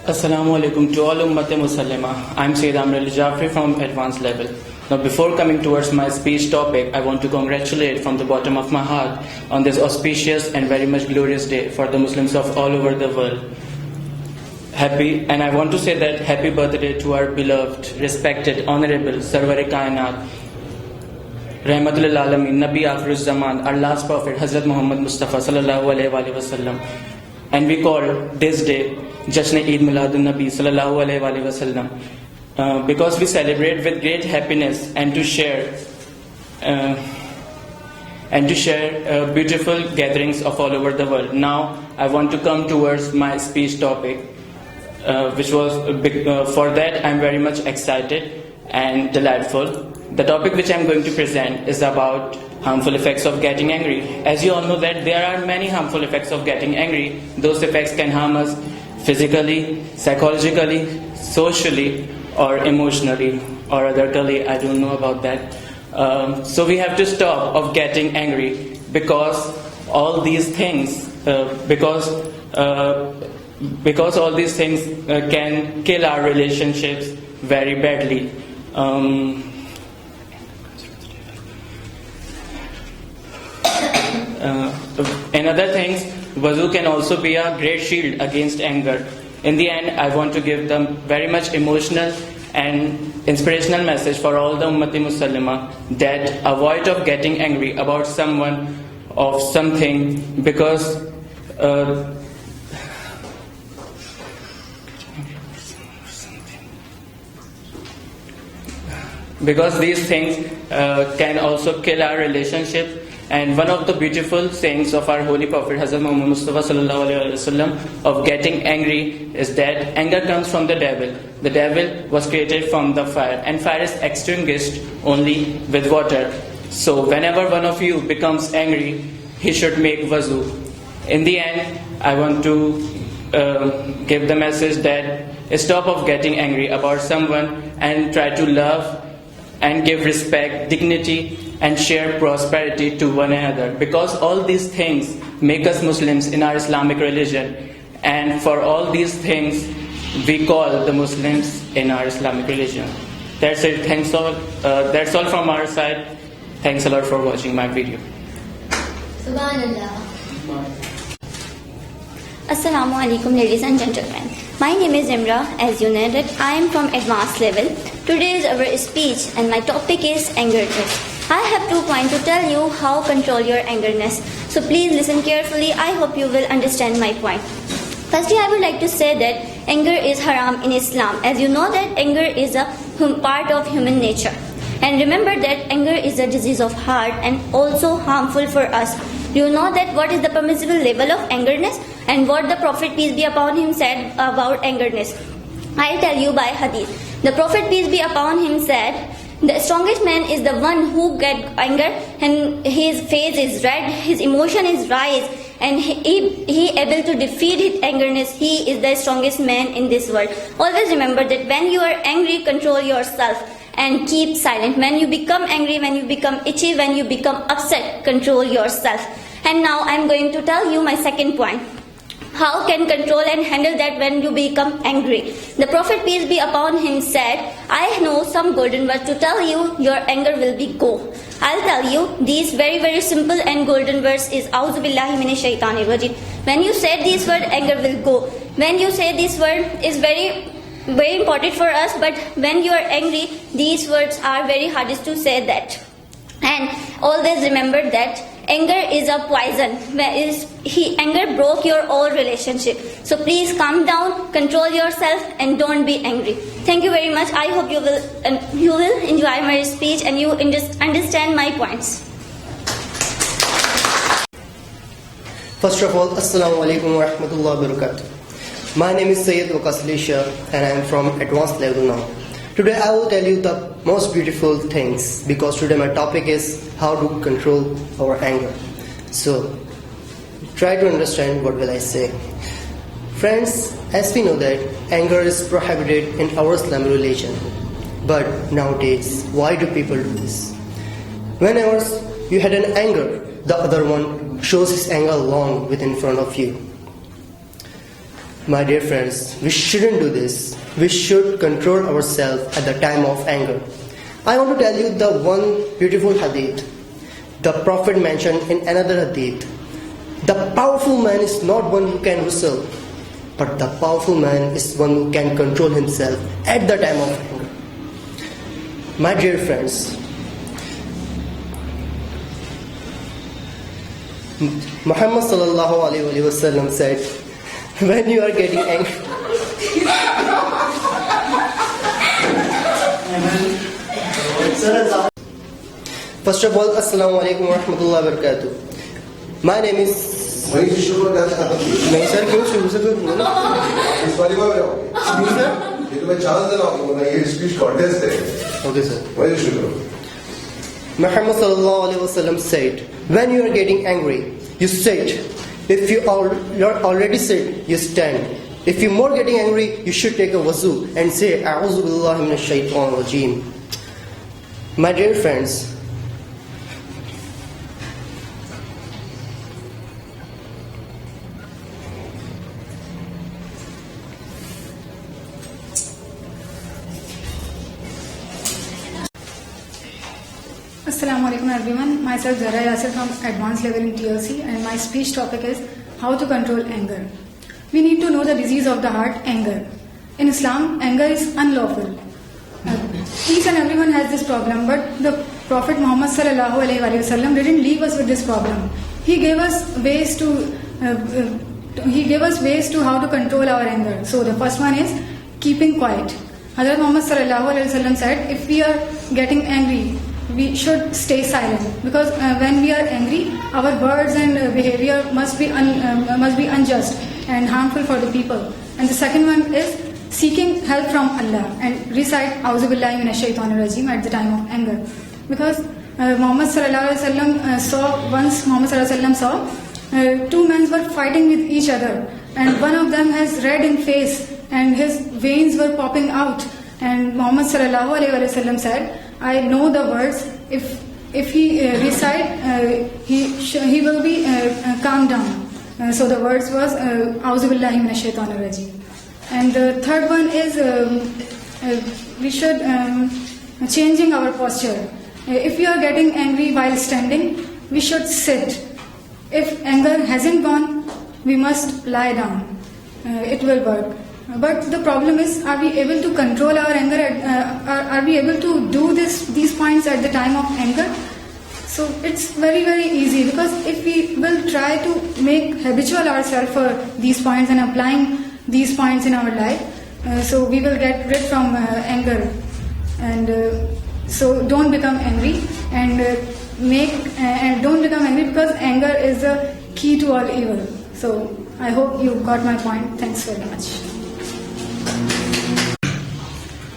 Assalamu alaikum to all Ummat-e Musallima. I'm Sayyid Amr Ali Jafri from Advanced Level. Now, before coming towards my speech topic, I want to congratulate from the bottom of my heart on this auspicious and very much glorious day for the Muslims of all over the world. And I want to say that happy birthday to our beloved, respected, honorable Sarwar-e-Kainat, Rahmatul lil Alameen, Nabi Akhiruz Zaman, our last prophet, Hazrat Muhammad Mustafa sallallahu alaihi wasallam. And we call this day Jashn Eid Miladun Nabi sallallahu alaihi wasallam because we celebrate with great happiness and to share beautiful gatherings of all over the world. Now I want to come towards my speech topic, which was for that I'm very much excited and delightful. The topic which I'm going to present is about harmful effects of getting angry. As you all know that there are many harmful effects of getting angry. Those effects can harm us physically, psychologically, socially, or emotionally, or otherly. I don't know about that. So we have to stop of getting angry because all these things, because all these things can kill our relationships very badly. Another things, wuzu can also be a great shield against anger. In the end, I want to give them very much emotional and inspirational message for all the Ummati Musallima that avoid of getting angry about someone of something because these things can also kill our relationship. And one of the beautiful sayings of our holy prophet Hazrat Muhammad Mustafa sallallahu alaihi wasallam of getting angry is that anger comes from the devil. The devil was created from the fire, and fire is extinguished only with water. So whenever one of you becomes angry, he should make wuzu. In the end, I want to give the message that stop of getting angry about someone and try to love and give respect, dignity, and share prosperity to one another. Because all these things make us Muslims in our Islamic religion. And for all these things, we call the Muslims in our Islamic religion. That's it. That's all from our side. Thanks a lot for watching my video. Subhanallah. Assalamu alaikum, ladies and gentlemen. My name is Imra. As you know that I am from Advanced Level. Today is our speech and my topic is angerness. I have 2 points to tell you how control your angerness. So please listen carefully. I hope you will understand my point. Firstly, I would like to say that anger is haram in Islam. As you know that anger is a part of human nature. And remember that anger is a disease of heart and also harmful for us. Do you know that what is the permissible level of angerness and what the Prophet peace be upon him said about angerness? I'll tell you by hadith. The Prophet peace be upon him said, the strongest man is the one who gets anger and his face is red, his emotion is rise, and he able to defeat his angerness. He is the strongest man in this world. Always remember that when you are angry, control yourself and keep silent. When you become angry, when you become itchy, when you become upset, control yourself. And now I am going to tell you my second point. How can control and handle that when you become angry? The Prophet peace be upon him said, I know some golden words to tell you, your anger will be go. I'll tell you these very simple and golden words is A'udhu billahi minash shaitanir rajim. When you say this word, anger will go. When you say this word is very important for us, but when you are angry, these words are very hardest to say that. And always remember that anger is a poison. Anger broke your whole relationship. So please calm down, control yourself, and don't be angry. Thank you very much. I hope you will enjoy my speech and you understand my points. First of all, Assalamu alaikum wa rahmatullahi wa barakatuh. My name is Sayyid Waqaslisha and I am from Advanced Level now. Today I will tell you the most beautiful things because today my topic is how to control our anger. So try to understand what will I say. Friends, as we know that anger is prohibited in our Islamic religion. But nowadays, why do people do this? Whenever you had an anger, the other one shows his anger along with in front of you. My dear friends, we shouldn't do this. We should control ourselves at the time of anger. I want to tell you the one beautiful hadith. The Prophet mentioned in another hadith, the powerful man is not one who can wrestle, but the powerful man is one who can control himself at the time of anger. My dear friends, Muhammad sallallahu alaihi wasallam said, when you are getting angry, first of all, Assalamu alaikum wa rahmatullahi wa barakatuh. My name is. नहीं sir क्यों शुरू से करूँगा ना इस वाली बार क्यों sir ये तो मैं चांस दे रहा हूँ मैं ये स्पीच कॉन्टेस्ट है ओके सर वही शुरू Muhammad sallallahu alaihi wasallam said, when you are getting angry, you sit. If you are already sit, you stand. If you're more getting angry, you should take a wuzu and say, A'udhu billahi minash shaitanir rajeem. My dear friends, Assalamu alaikum everyone. Myself Zara Yasir from advanced level in TLC and my speech topic is how to control anger. We need to know the disease of the heart, anger. In Islam, anger is unlawful. Each and everyone has this problem, but the Prophet Muhammad sallallahu alaihi wasallam didn't leave us with this problem. He gave us ways to how to control our anger. So the first one is keeping quiet. Hazrat Muhammad sallallahu alaihi wasallam said, if we are getting angry, we should stay silent, because when we are angry, our words and behavior must be unjust and harmful for the people. And the second one is seeking help from Allah and recite A'udhu billahi minash shaitanir rajeem at the time of anger, because Muhammad sallallahu alaihi wasallam saw two men were fighting with each other, and one of them has red in face and his veins were popping out, and Muhammad sallallahu alaihi wasallam said, I know the words. If he recite, he will be calmed down. So the words was A'udhu billahi minash shaitanir rajeem. And the third one is we should changing our posture. If you are getting angry while standing, we should sit. If anger hasn't gone, we must lie down. It will work. But the problem is, are we able to control our anger? Are we able to do these points at the time of anger? So it's very, very easy, because if we will try to make habitual ourselves for these points and applying these points in our life, so we will get rid from anger. And so don't become angry and don't become angry, because anger is the key to all evil. So I hope you got my point. Thanks very much.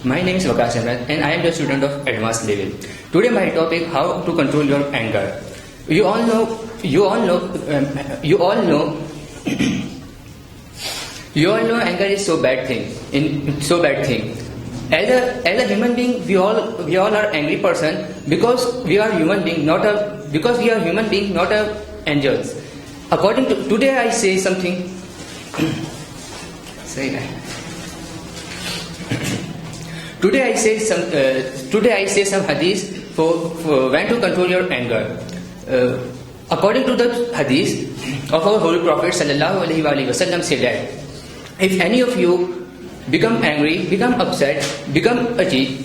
My name is Waqas Ahmed and I am the student of advanced level. Today my topic, how to control your anger. You all know anger is so bad thing. As a human being, we all are angry person, because we are human being, not angels. According to today I say something. Today I say some hadith for when to control your anger. According to the hadith of our Holy Prophet sallallahu alaihi wasallam said that if any of you become angry, become upset, become achi,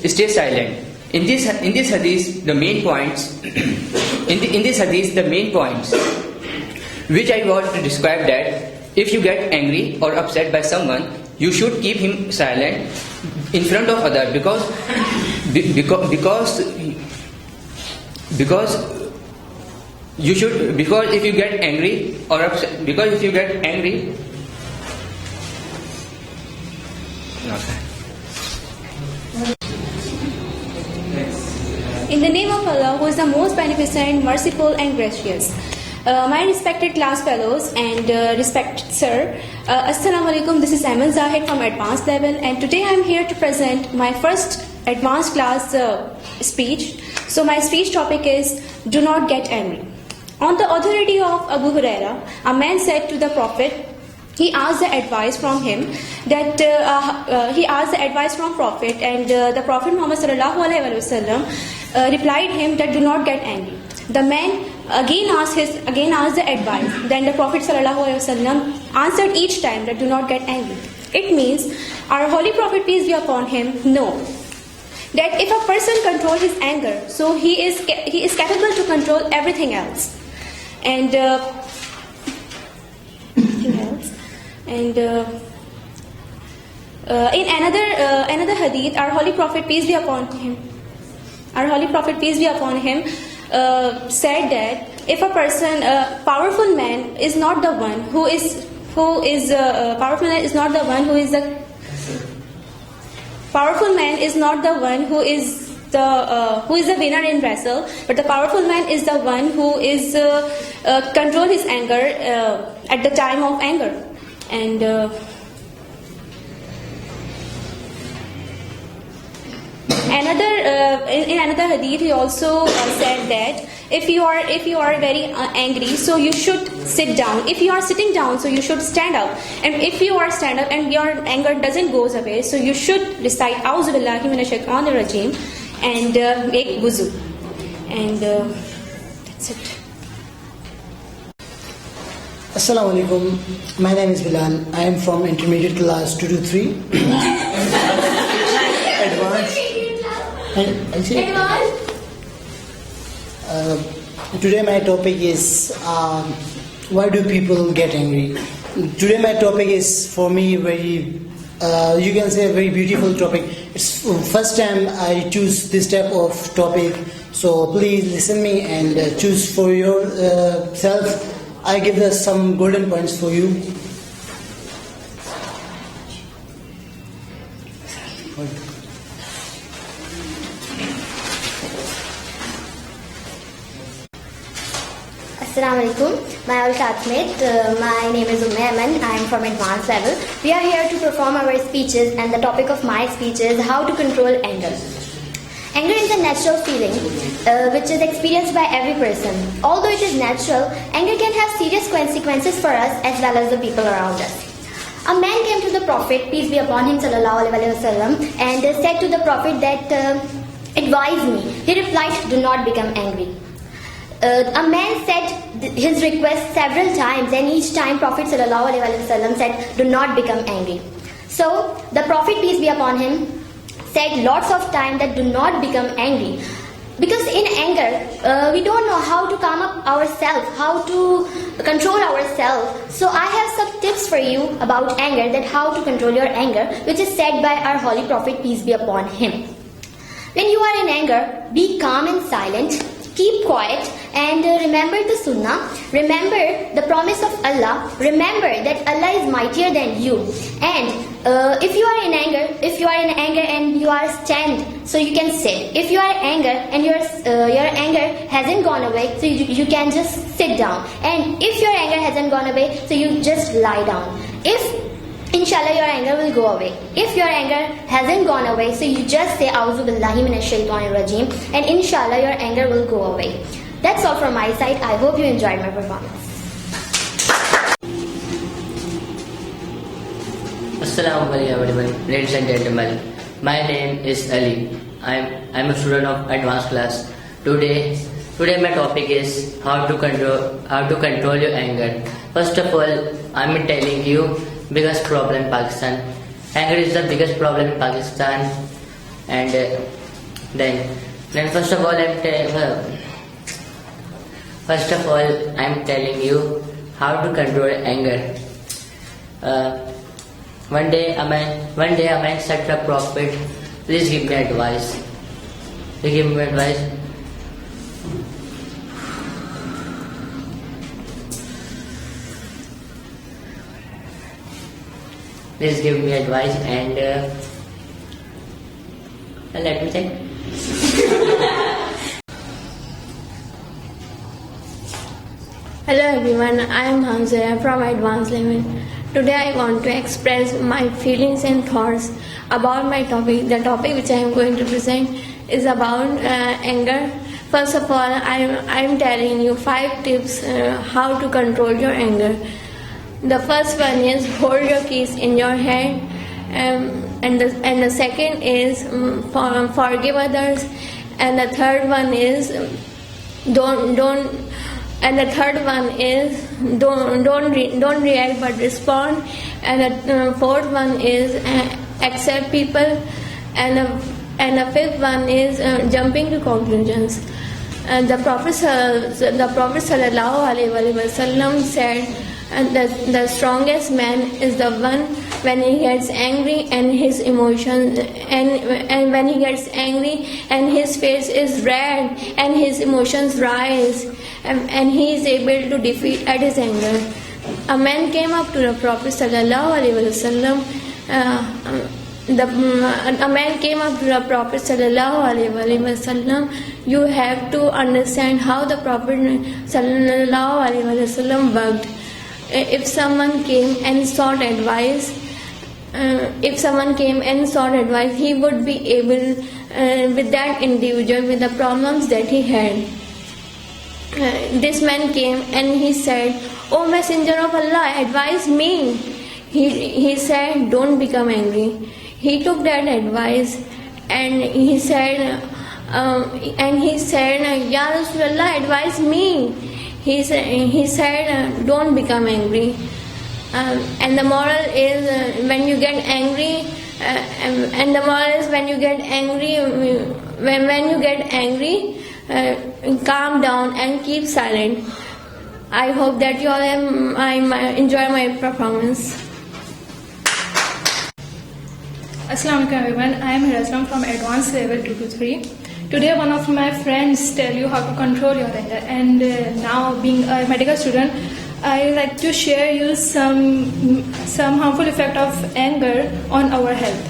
stay silent. In this hadith, the main points which I want to describe, that if you get angry or upset by someone, you should keep him silent in front of others, because if you get angry or upset, In the name of Allah, who is the most beneficent, merciful and gracious. My respected class fellows and respected sir, Assalamu alaikum. This is Amal Zahid from advanced level, and today I am here to present my first advanced class speech. So my speech topic is, do not get angry. On the authority of Abu Huraira, a man said to the Prophet, he asked the advice from him that he asked the advice from Prophet, and the Prophet Muhammad sallallahu alaihi wasallam replied him that do not get angry. The man again asked the advice. Then the Prophet sallallahu alaihi wasallam answered each time that do not get angry. It means our Holy Prophet, peace be upon him, know that if a person controls his anger, so he is capable to control everything else. And in another hadith, our Holy Prophet, peace be upon him, said that if a person, powerful man is not the one who is the winner in wrestle, but the powerful man is the one who is control his anger at the time of anger. And in another hadith, he also said that if you are very angry, so you should sit down. If you are sitting down, so you should stand up. And if you are stand up and your anger doesn't goes away, so you should recite A'udhu Billahi Minash Shaitanir Rajeem and make wuzu. And that's it. Assalamu alaikum. My name is Bilal. I am from intermediate class 2 to 3. Advanced. Today my topic is why do people get angry? Today my topic is for me very, you can say a very beautiful topic. It's first time I choose this type of topic, so please listen me and choose for yourself. I give some golden points for you. Assalamu alaikum, my old classmate. My name is Ayman. I am from advanced level. We are here to perform our speeches, and the topic of my speech is how to control anger. Anger is a natural feeling which is experienced by every person. Although it is natural, anger can have serious consequences for us as well as the people around us. A man came to the Prophet, peace be upon him, sallallahu alaihi wasallam, and said to the Prophet that, advise me. He replied, do not become angry. A man said his request several times, and each time Prophet sallallahu alaihi wasallam said, do not become angry. So the Prophet, peace be upon him, said lots of time that do not become angry. Because in anger, we don't know how to calm up ourselves, how to control ourselves. So I have some tips for you about anger, that how to control your anger, which is said by our Holy Prophet, peace be upon him. When you are in anger, be calm and silent. Keep quiet and remember the sunnah. Remember the promise of Allah. Remember that Allah is mightier than you. And if you are in anger and you are stand, so you can sit. If you are in anger and your anger hasn't gone away, so you can just sit down. And if your anger hasn't gone away, so you just lie down. Inshallah, your anger will go away. If your anger hasn't gone away, so you just say A'udhu Billahi Minash Shaitanir Rajeem, and inshallah your anger will go away. That's all from my side. I hope you enjoyed my performance. Assalamu alaikum, ladies and gentlemen. My name is Ali. I'm a student of advanced class. Today my topic is how to control your anger. First of all, I'm telling you biggest problem in Pakistan. Anger is the biggest problem in Pakistan. And then first of all I'm telling you how to control anger. One day a man said to the Prophet, please give me advice. Please give me advice. Please give me advice and let me check. Hello everyone, I am Hamza. I am from advanced level. Today I want to express my feelings and thoughts about my topic. The topic which I am going to present is about anger. First of all, I'm telling you 5 tips how to control your anger. The first one is hold your keys in your hand, and the second is forgive others, and the third one is don't react but respond, and the fourth one is accept people, and the fifth one is jumping to conclusions. The Prophet sallallahu alaihi wasallam said, the strongest man is the one when he gets angry and his emotions and when he gets angry and his face is red and his emotions rise, and he is able to defeat at his anger. A man came up to the Prophet sallallahu alaihi wasallam. A man came up to the Prophet sallallahu alaihi wasallam. You have to understand how the Prophet sallallahu alaihi wasallam worked. If someone came and sought advice, he would be able with that individual with the problems that he had. This man came and he said, "O Messenger of Allah, advise me." He said, "Don't become angry." He took that advice and he said, "Ya Rasulullah, advise me." He said, "Don't become angry." And the moral is when you get angry, calm down and keep silent. I hope that you all enjoy my performance. Assalamu alaikum everyone. I am Hirazlam from Advanced Level 2 to 3. Today one of my friends tell you how to control your anger, and now being a medical student, I like to share you some harmful effect of anger on our health.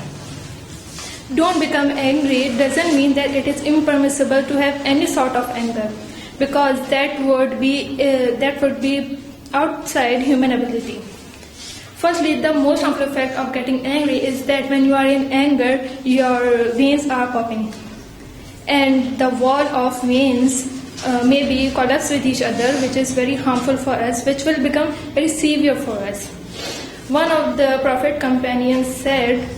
Don't become angry doesn't mean that it is impermissible to have any sort of anger, because that would be outside human ability. Firstly, the most harmful effect of getting angry is that when you are in anger, your veins are popping, and the wall of veins may be collapse with each other, which is very harmful for us, which will become very severe for us. One of the Prophet companions said,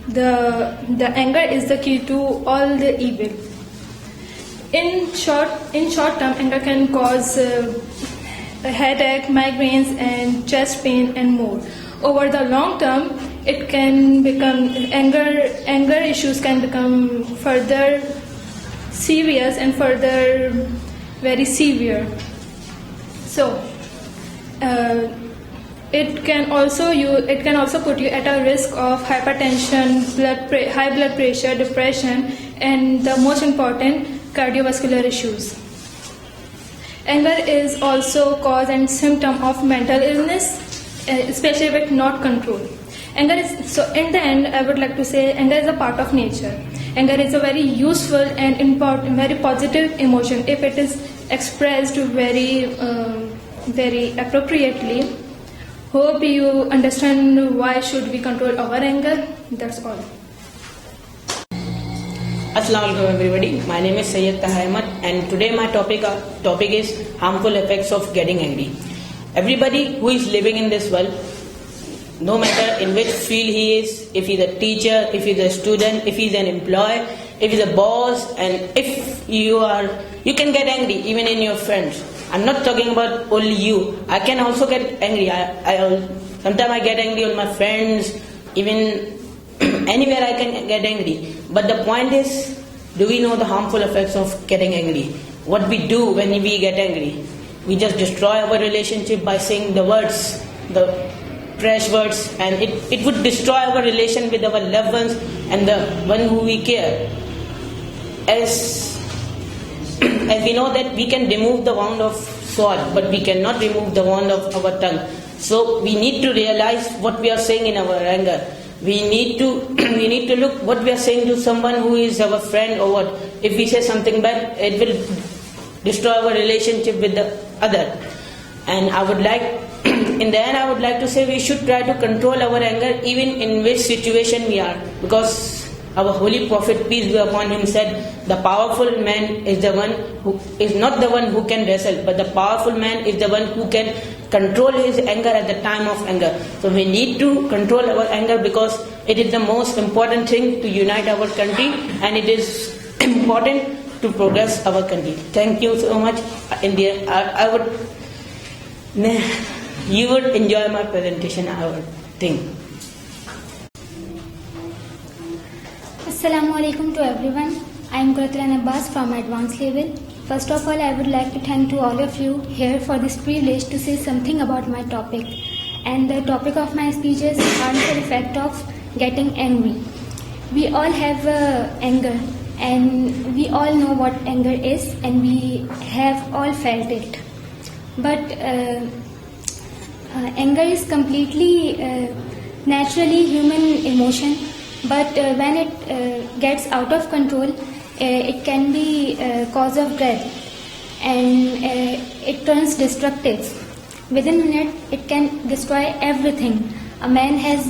the anger is the key to all the evil. In short term, anger can cause headache, migraines, and chest pain, and more. Over the long term, it can become anger issues can become further serious and further very severe. So it can also put you at a risk of hypertension, high blood pressure, depression, and the most important, cardiovascular issues. Anger is also cause and symptom of mental illness, especially if not controlled. Anger is, so in the end, I would like to say anger is a part of nature. Anger is a very useful and important, very positive emotion if it is expressed very appropriately. Hope you understand why should we control our anger. That's all. Assalamu alaikum everybody. My name is Sayyid Taha Ahmad, and today my topic is harmful effects of getting angry. Everybody who is living in this world, no matter in which field he is, if he's a teacher, if he's a student, if he's an employee, if he's a boss, and if you can get angry even in your friends. I'm not talking about only you. I can also get angry. Sometimes I get angry on my friends, even anywhere I can get angry. But the point is, do we know the harmful effects of getting angry? What we do when we get angry? We just destroy our relationship by saying the words, the trash words, and it would destroy our relation with our loved ones and the one who we care. As we know that we can remove the wound of sword, but we cannot remove the wound of our tongue. So we need to realize what we are saying in our anger. We need to look what we are saying to someone who is our friend or what. If we say something bad, it will destroy our relationship with the other. And in the end, I would like to say we should try to control our anger even in which situation we are. Because our holy prophet, peace be upon him, said, the powerful man is the one who is not the one who can wrestle, but the powerful man is the one who can control his anger at the time of anger. So we need to control our anger because it is the most important thing to unite our country, and it is important to progress our country. Thank you so much. India, you would enjoy my presentation, I would think. Assalamu alaikum to everyone. I am Qurratlan Abbas from Advanced Level. First of all, I would like to thank to all of you here for this privilege to say something about my topic. And the topic of my speech is harmful effect of getting angry. We all have anger, and we all know what anger is, and we have all felt it. But anger is completely naturally human emotion, but when it gets out of control, it can be cause of death, and it turns destructive. Within a minute, it can destroy everything. A man has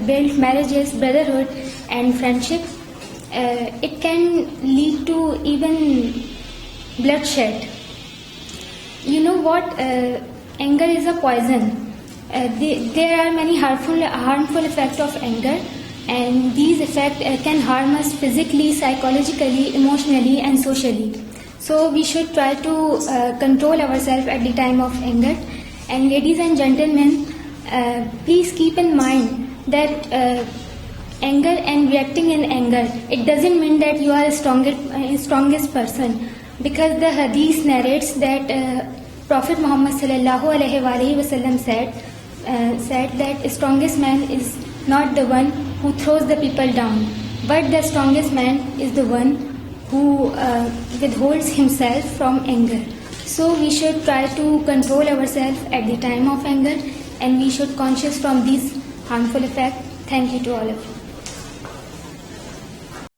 built marriages, brotherhood, and friendship. It can lead to even bloodshed. You know what? Anger is a poison. There are many harmful effects of anger, and these effects can harm us physically, psychologically, emotionally, and socially. So we should try to control ourselves at the time of anger. And ladies and gentlemen, please keep in mind that anger and reacting in anger, it doesn't mean that you are the strongest person, because the hadith narrates that Prophet Muhammad sallallahu alaihi wasallam said that strongest man is not the one who throws the people down, but the strongest man is the one who withholds himself from anger. So we should try to control ourselves at the time of anger, and we should conscious from these harmful effects. Thank you to all of you.